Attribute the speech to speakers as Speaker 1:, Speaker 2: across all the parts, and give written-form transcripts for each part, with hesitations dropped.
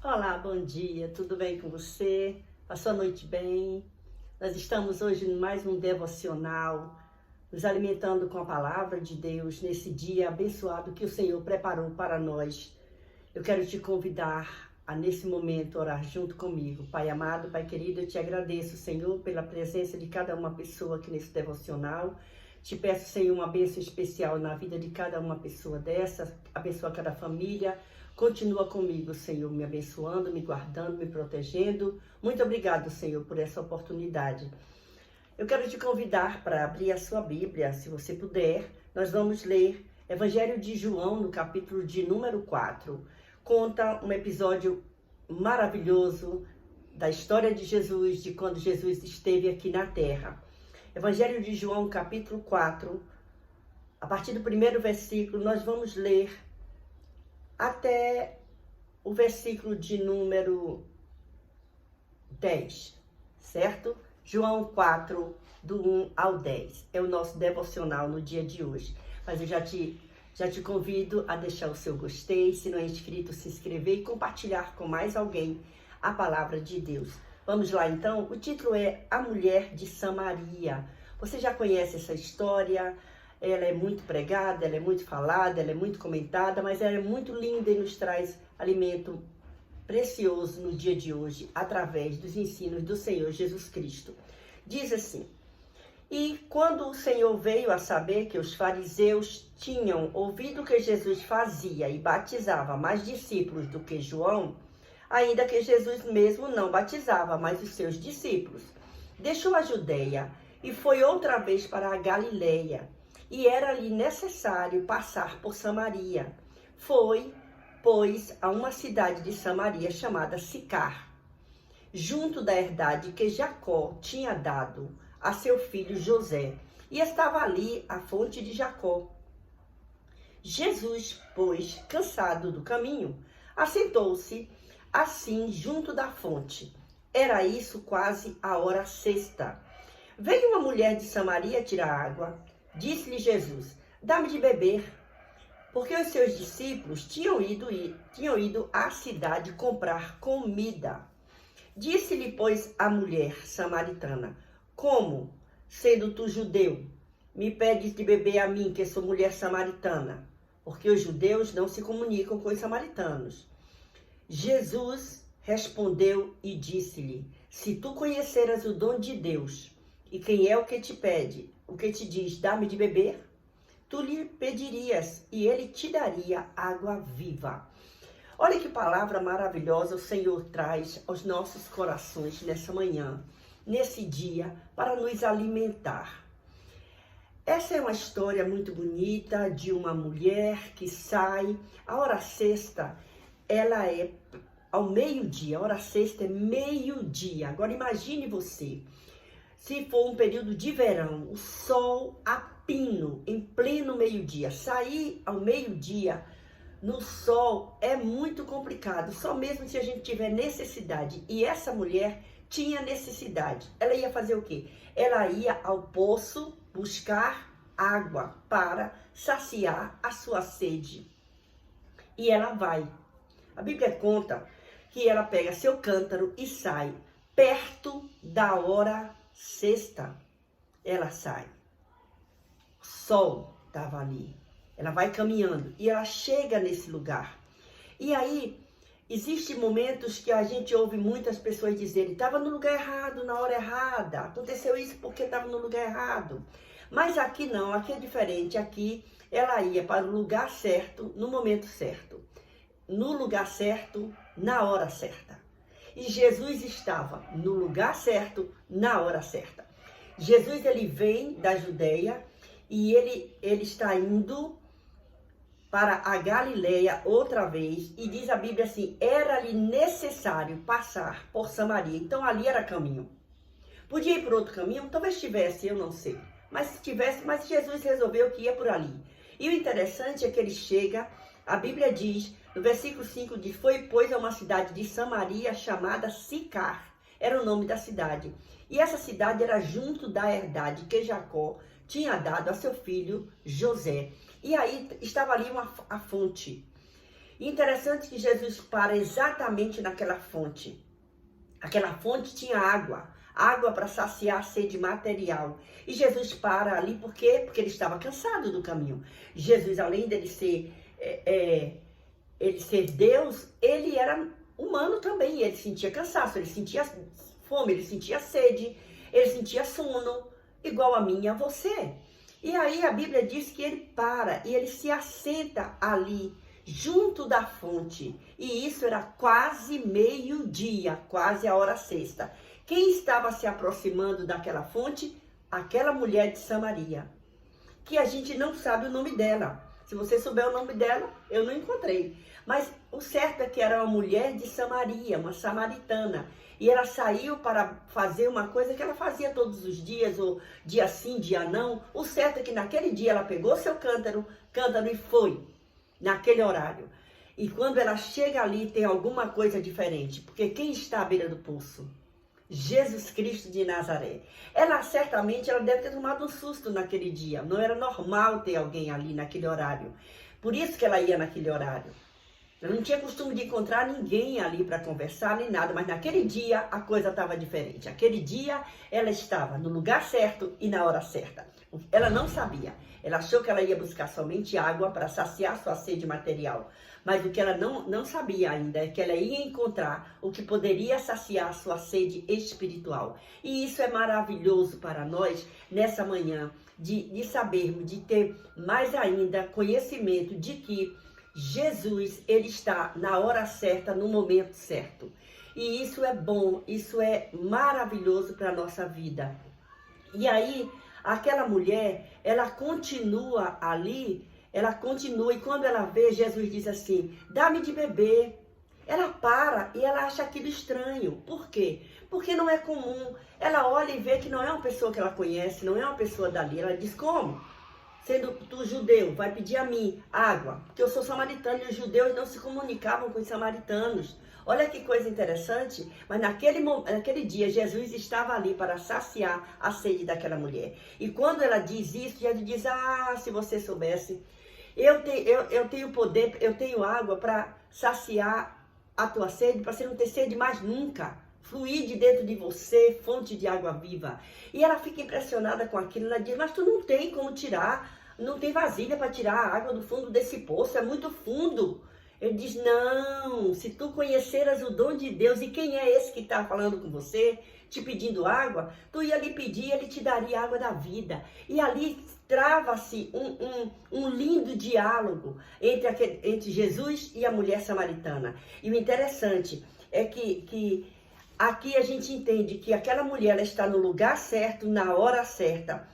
Speaker 1: Olá, bom dia, tudo bem com você? Passou a noite bem? Nós estamos hoje em mais um devocional, nos alimentando com a palavra de Deus nesse dia abençoado que o Senhor preparou para nós. Eu quero te convidar a, nesse momento, orar junto comigo. Pai amado, Pai querido, eu te agradeço, Senhor, pela presença de cada uma pessoa aqui nesse devocional. Te peço, Senhor, uma bênção especial na vida de cada uma pessoa dessa, abençoa cada família. Continua comigo, Senhor, me abençoando, me guardando, me protegendo. Muito obrigado, Senhor, por essa oportunidade. Eu quero te convidar para abrir a sua Bíblia, se você puder. Nós vamos ler Evangelho de João, no capítulo de número 4. Conta um episódio maravilhoso da história de Jesus, de quando Jesus esteve aqui na Terra. Evangelho de João, capítulo 4, a partir do primeiro versículo, nós vamos ler até o versículo de número 10, certo? João 4, do 1 ao 10. É o nosso devocional no dia de hoje. Mas eu já te convido a deixar o seu gostei, se não é inscrito, se inscrever e compartilhar com mais alguém a palavra de Deus. Vamos lá então? O título é A Mulher de Samaria. Você já conhece essa história? Ela é muito pregada, ela é muito falada, ela é muito comentada, mas ela é muito linda e nos traz alimento precioso no dia de hoje, através dos ensinos do Senhor Jesus Cristo. Diz assim: E quando o Senhor veio a saber que os fariseus tinham ouvido que Jesus fazia e batizava mais discípulos do que João, ainda que Jesus mesmo não batizava, mas os seus discípulos, deixou a Judeia e foi outra vez para a Galileia. E era-lhe necessário passar por Samaria. Foi, pois, a uma cidade de Samaria chamada Sicar, junto da herdade que Jacó tinha dado a seu filho José. E estava ali a fonte de Jacó. Jesus, pois, cansado do caminho, assentou-se assim junto da fonte. Era isso quase a hora sexta. Veio uma mulher de Samaria tirar água. Disse-lhe Jesus: Dá-me de beber, porque os seus discípulos tinham ido à cidade comprar comida. Disse-lhe, pois, a mulher samaritana: Como, sendo tu judeu, me pedes de beber a mim, que sou mulher samaritana? Porque os judeus não se comunicam com os samaritanos. Jesus respondeu e disse-lhe: Se tu conheceras o dom de Deus, e quem é o que te pede, o que te diz, dá-me de beber, tu lhe pedirias e ele te daria água viva. Olha que palavra maravilhosa o Senhor traz aos nossos corações nessa manhã, nesse dia, para nos alimentar. Essa é uma história muito bonita de uma mulher que sai. A hora sexta, ela é ao meio-dia. A hora sexta é meio-dia. Agora imagine você, se for um período de verão, o sol a pino, em pleno meio-dia. Sair ao meio-dia no sol é muito complicado, só mesmo se a gente tiver necessidade. E essa mulher tinha necessidade. Ela ia fazer o quê? Ela ia ao poço buscar água para saciar a sua sede. E ela vai. A Bíblia conta que ela pega seu cântaro e sai perto da hora sexta. Ela sai. O sol estava ali. Ela vai caminhando e ela chega nesse lugar. E aí, existem momentos que a gente ouve muitas pessoas dizerem: estava no lugar errado, na hora errada. Aconteceu isso porque estava no lugar errado. Mas aqui não, aqui é diferente. Aqui ela ia para o lugar certo, no momento certo. No lugar certo, na hora certa. E Jesus estava no lugar certo, na hora certa. Jesus, ele vem da Judeia e ele está indo para a Galileia outra vez. E diz a Bíblia assim: era-lhe necessário passar por Samaria. Então ali era caminho. Podia ir por outro caminho? Talvez tivesse, eu não sei. Mas se tivesse, mas Jesus resolveu que ia por ali. E o interessante é que ele chega, a Bíblia diz, no versículo 5 diz: Foi, pois, a uma cidade de Samaria chamada Sicar. Era o nome da cidade. E essa cidade era junto da herdade que Jacó tinha dado a seu filho José. E aí estava ali a fonte. Interessante que Jesus para exatamente naquela fonte. Aquela fonte tinha água, água para saciar a sede material. E Jesus para ali, por quê? Porque ele estava cansado do caminho. Jesus, além dele ser, ele ser Deus, ele era humano também. Ele sentia cansaço, ele sentia fome, ele sentia sede, ele sentia sono, igual a mim e a você. E aí a Bíblia diz que ele para e ele se assenta ali, junto da fonte. E isso era quase meio-dia, quase a hora sexta. Quem estava se aproximando daquela fonte? Aquela mulher de Samaria, que a gente não sabe o nome dela. Se você souber o nome dela, eu não encontrei. Mas o certo é que era uma mulher de Samaria, uma samaritana. E ela saiu para fazer uma coisa que ela fazia todos os dias, ou dia sim, dia não. O certo é que naquele dia ela pegou seu cântaro e foi, naquele horário. E quando ela chega ali, tem alguma coisa diferente. Porque quem está à beira do poço? Jesus Cristo de Nazaré. Ela certamente deve ter tomado um susto naquele dia. Não era normal ter alguém ali naquele horário. Por isso que ela ia naquele horário. Ela não tinha costume de encontrar ninguém ali para conversar, nem nada. Mas naquele dia a coisa estava diferente. Aquele dia ela estava no lugar certo e na hora certa. Ela não sabia. Ela achou que ela ia buscar somente água para saciar sua sede material. Mas o que ela não sabia ainda é que ela ia encontrar o que poderia saciar sua sede espiritual. E isso é maravilhoso para nós nessa manhã, de sabermos, de ter mais ainda conhecimento de que Jesus, ele está na hora certa, no momento certo. E isso é bom, isso é maravilhoso para a nossa vida. E aí, aquela mulher, ela continua ali, e quando ela vê, Jesus diz assim, dá-me de beber. Ela para e ela acha aquilo estranho. Por quê? Porque não é comum. Ela olha e vê que não é uma pessoa que ela conhece, não é uma pessoa dali. Ela diz, como? Sendo tu judeu, vai pedir a mim água, porque eu sou samaritano e os judeus não se comunicavam com os samaritanos. Olha que coisa interessante, mas naquele dia Jesus estava ali para saciar a sede daquela mulher. E quando ela diz isso, Jesus diz, se você soubesse, eu tenho poder, eu tenho água para saciar a tua sede, para você não ter sede mais nunca. Fluir de dentro de você, fonte de água viva. E ela fica impressionada com aquilo, ela diz, mas tu não tem como tirar, não tem vasilha para tirar a água do fundo desse poço, é muito fundo. Ele diz, não, se tu conheceras o dom de Deus, e quem é esse que está falando com você, te pedindo água, tu ia lhe pedir, ele te daria água da vida. E ali trava-se um lindo diálogo entre Jesus e a mulher samaritana. E o interessante é que aqui a gente entende que aquela mulher ela está no lugar certo, na hora certa,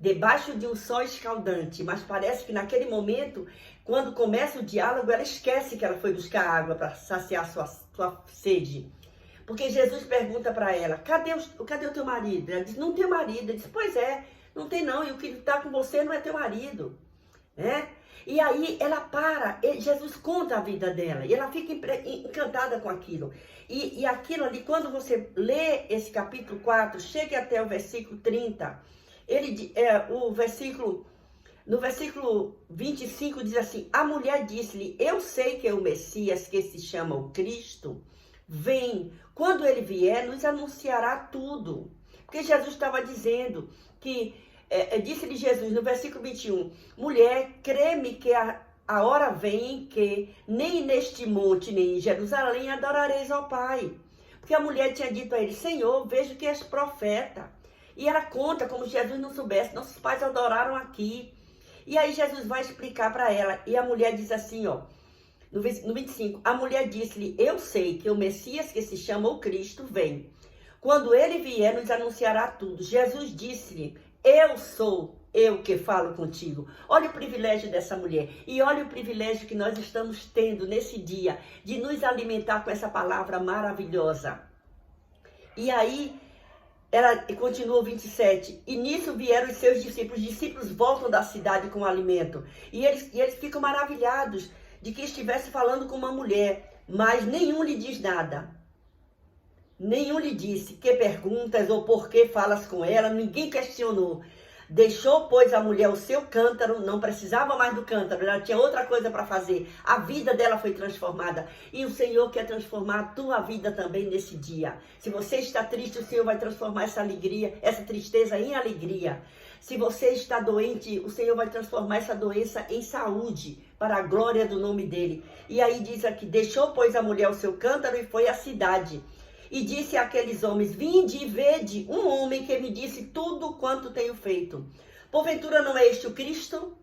Speaker 1: debaixo de um sol escaldante, mas parece que naquele momento, quando começa o diálogo, ela esquece que ela foi buscar água para saciar sua sede. Porque Jesus pergunta para ela, cadê o teu marido? Ela diz, não tem marido. Ele diz, pois é, não tem não, e o que está com você não é teu marido, né? E aí ela para, Jesus conta a vida dela, e ela fica encantada com aquilo. E aquilo ali, quando você lê esse capítulo 4, chegue até o versículo 30, no versículo 25 diz assim, a mulher disse-lhe, eu sei que é o Messias, que se chama o Cristo, vem, quando ele vier, nos anunciará tudo. Porque Jesus estava dizendo que, disse-lhe Jesus no versículo 21, mulher, crê-me que a hora vem em que nem neste monte, nem em Jerusalém adorareis ao Pai. Porque a mulher tinha dito a ele, Senhor, vejo que és profeta. E ela conta como se Jesus não soubesse, nossos pais adoraram aqui. E aí Jesus vai explicar para ela. E a mulher diz assim, no 25, a mulher disse-lhe, eu sei que o Messias que se chama o Cristo vem. Quando ele vier, nos anunciará tudo. Jesus disse-lhe, eu sou eu que falo contigo. Olha o privilégio dessa mulher. E olha o privilégio que nós estamos tendo nesse dia, de nos alimentar com essa palavra maravilhosa. E aí, ela continua o 27, e nisso vieram os seus discípulos. Os discípulos voltam da cidade com o alimento. E eles ficam maravilhados de que estivesse falando com uma mulher, mas nenhum lhe diz nada. Nenhum lhe disse que perguntas ou por que falas com ela, ninguém questionou. Deixou, pois, a mulher o seu cântaro, não precisava mais do cântaro, ela tinha outra coisa para fazer. A vida dela foi transformada. E o Senhor quer transformar a tua vida também nesse dia. Se você está triste, o Senhor vai transformar essa alegria, essa tristeza em alegria. Se você está doente, o Senhor vai transformar essa doença em saúde, para a glória do nome dele. E aí diz aqui, deixou, pois, a mulher o seu cântaro e foi à cidade. E disse àqueles homens, vinde e vede um homem que me disse tudo quanto tenho feito. Porventura não é este o Cristo?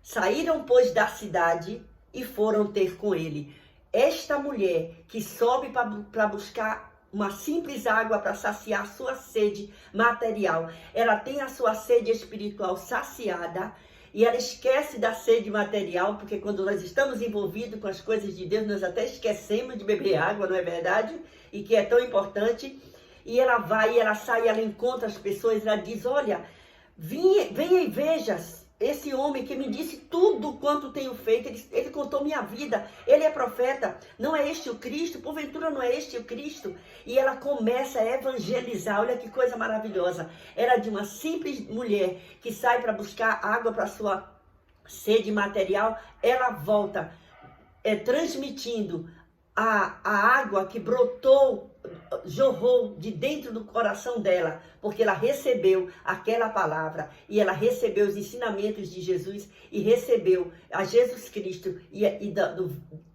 Speaker 1: Saíram, pois, da cidade e foram ter com ele. Esta mulher que sobe para buscar uma simples água para saciar sua sede material, ela tem a sua sede espiritual saciada, e ela esquece da sede material, porque quando nós estamos envolvidos com as coisas de Deus, nós até esquecemos de beber água, não é verdade? E que é tão importante. E ela vai, ela sai, ela encontra as pessoas, ela diz, olha, venha e veja esse homem que me disse tudo quanto tenho feito, ele contou minha vida, ele é profeta, não é este o Cristo? Porventura não é este o Cristo? E ela começa a evangelizar, olha que coisa maravilhosa. Era de uma simples mulher que sai para buscar água para sua sede material, ela volta transmitindo a água que brotou, jorrou de dentro do coração dela, porque ela recebeu aquela palavra, e ela recebeu os ensinamentos de Jesus, e recebeu a Jesus Cristo, e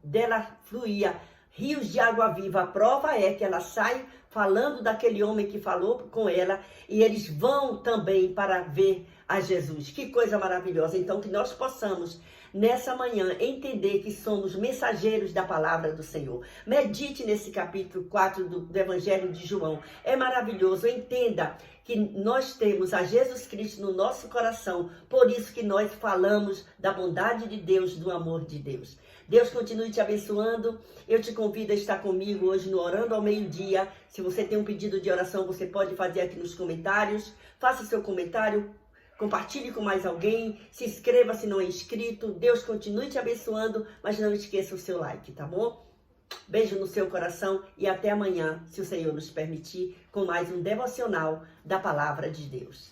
Speaker 1: dela fluía rios de água viva. A prova é que ela sai falando daquele homem que falou com ela, e eles vão também para ver a Jesus. Que coisa maravilhosa. Então, que nós possamos nessa manhã entender que somos mensageiros da palavra do Senhor. Medite nesse capítulo 4 do Evangelho de João. É maravilhoso. Entenda que nós temos a Jesus Cristo no nosso coração. Por isso que nós falamos da bondade de Deus, do amor de Deus. Deus continue te abençoando. Eu te convido a estar comigo hoje no Orando ao Meio-Dia. Se você tem um pedido de oração, você pode fazer aqui nos comentários. Faça seu comentário. Compartilhe com mais alguém, se inscreva se não é inscrito. Deus continue te abençoando, mas não esqueça o seu like, tá bom? Beijo no seu coração e até amanhã, se o Senhor nos permitir, com mais um devocional da Palavra de Deus.